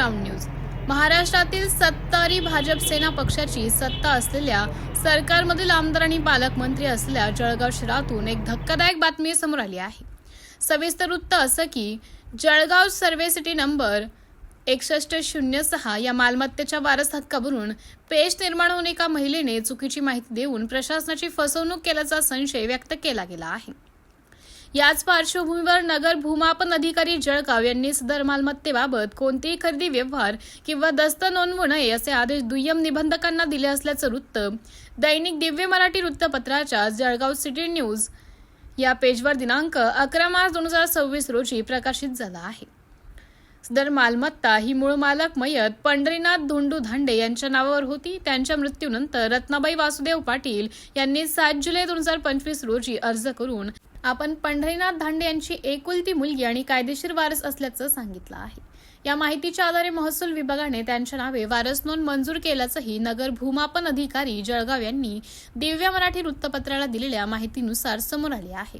Round news. महाराष्ट्रातील सत्ताधारी भाजप सेना पक्षाची सत्ता असलेल्या सरकारमधील आमदार आणि पालकमंत्री असलेल्या जळगाव शहरातून एक धक्कादायक बातमी समोर आली आहे। सविस्तर वृत्त असं की जळगाव सर्वे सिटी नंबर 6106 या मालमत्तेच्या वारस हक्कावरून पेच निर्माण होऊन एका महिलेने चुकीची माहिती देऊन प्रशासनाची फसवणूक केल्याचा संशय व्यक्त केला गेला आहे। याच पार्श्वभूमीवर नगर भूमापन अधिकारी जळगाव यांनी सदर मालमत्तेबाबत कोणतेही खरेदी व्यवहार किंवा दस्त नोंदवू नये असे आदेश दुय्यम निबंधकांना दिले असल्याचं वृत्त दैनिक दिव्य मराठी वृत्तपत्राच्या जळगाव सिटी न्यूज या पेजवर दिनांक 11 मार्च 2026 रोजी प्रकाशित झाला आहे। सदर मालमत्ता ही मूळ मालक मयत पंढरीनाथ धोंडू धांडे यांच्या नावावर होती। त्यांच्या मृत्यूनंतर रत्नाबाई वासुदेव पाटील यांनी 7 जुलै 2025 रोजी अर्ज करून आपण पंढरीनाथ धांडे यांची एकुलती मुलगी आणि कायदेशीर वारस असल्याचं सांगितलं आहे। या माहितीच्या आधारे महसूल विभागाने त्यांच्या नावे वारस नोंद मंजूर केल्याचंही नगर भूमापन अधिकारी जळगाव यांनी दिव्य मराठी वृत्तपत्राला दिलेल्या माहितीनुसार समोर आले आहे।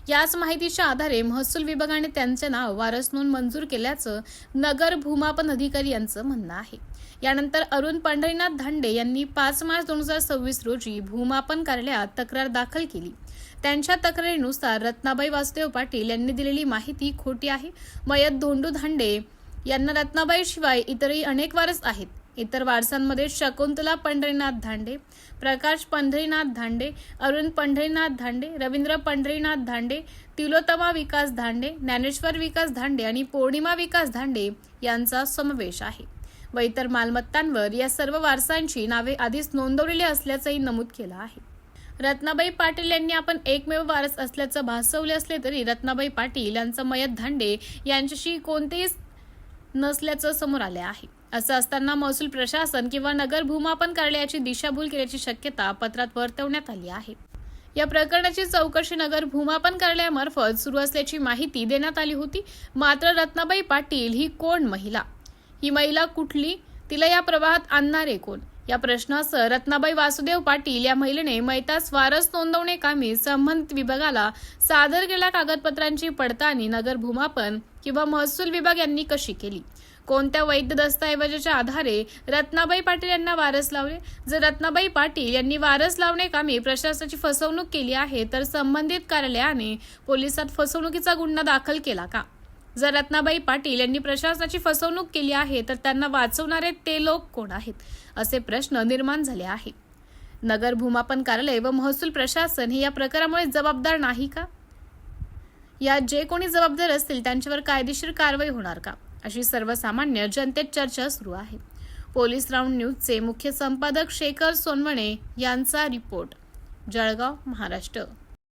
याच माहितीच्या आधारे महसूल विभागाने त्यांचे नाव वारस नोंद मंजूर केल्याचं नगर भूमापन अधिकारी यांचं म्हणणं आहे। यानंतर अरुण पंढरीनाथ धांडे यांनी 5 मार्च 2026 रोजी भूमापन कार्यालयात तक्रार दाखल केली। त्यांच्या तक्रारीनुसार रत्नाबाई वासुदेव पाटील यांनी दिलेली माहिती खोटी आहे। मयत धोंडू धांडे यांना रत्नाबाई शिवाय इतरही अनेक वारस आहेत। इतर वारसांमध्ये शकुंतला पंढरीनाथ धांडे, प्रकाश पंढरीनाथ धांडे, अरुण पंढरीनाथ धांडे, रवींद्र पंढरीनाथ धांडे, तिलोत्तमा विकास धांडे, ज्ञानेश्वर विकास धांडे आणि पौर्णिमा विकास धांडे यांचा समावेश आहे व इतर मालमत्तांवर या सर्व वारसांची नावे आधीच नोंदवलेली असल्याचंही नमूद केलं आहे। रत्नाबाई पाटील यांनी आपण एकमेव वारस असल्याचं भासवले असले तरी रत्नाबाई पाटील यांचा मयत धांडे यांच्याशी कोणतेही नसल्याचं समोर आले आहे। असं असताना महसूल प्रशासन किंवा नगर भूमापन कार्यालयाची दिशाभूल केल्याची शक्यता पत्रात वर्तवण्यात आली आहे। या प्रकरणाची चौकशी नगर भूमापन कार्यालयामार्फत सुरू असल्याची माहिती देण्यात आली होती। मात्र रत्नाबाई पाटील ही कोण महिला? ही महिला कुठली? तिला या प्रवाहात आणणारे कोण? या प्रश्नासह रत्नाबाई वासुदेव पाटील या महिलेने मयतास वारस नोंदवणे कामी संबंधित विभागाला सादर केलेल्या कागदपत्रांची पडताळणी नगर भूमापन किंवा महसूल विभाग यांनी कशी केली? कोणत्या वैध दस्तऐवजाच्या आधारे रत्नाबाई पाटील यांना वारस लावले? जर रत्नाबाई पाटील यांनी वारस लावणे कामी प्रशासनाची फसवणूक केली आहे तर संबंधित कार्यालयाने पोलिसात फसवणुकीचा गुन्हा दाखल केला का? जर रत्नाबाई पाटील यांनी प्रशासनाची फसवणूक केली आहे तर त्यांना वाचवणारे ते लोक कोण आहेत? असे प्रश्न निर्माण झाले आहेत। नगर भूमापन कार्यालय व महसूल प्रशासन हे या प्रकारामुळे जबाबदार नाही का? यात जे कोणी जबाबदार असतील त्यांच्यावर कायदेशीर कारवाई होणार का? अशी सर्वसामान्य जनतेत चर्चा सुरू आहे। पोलीस राऊंड न्यूजचे मुख्य संपादक शेखर सोनवणे यांचा रिपोर्ट, जळगाव, महाराष्ट्र।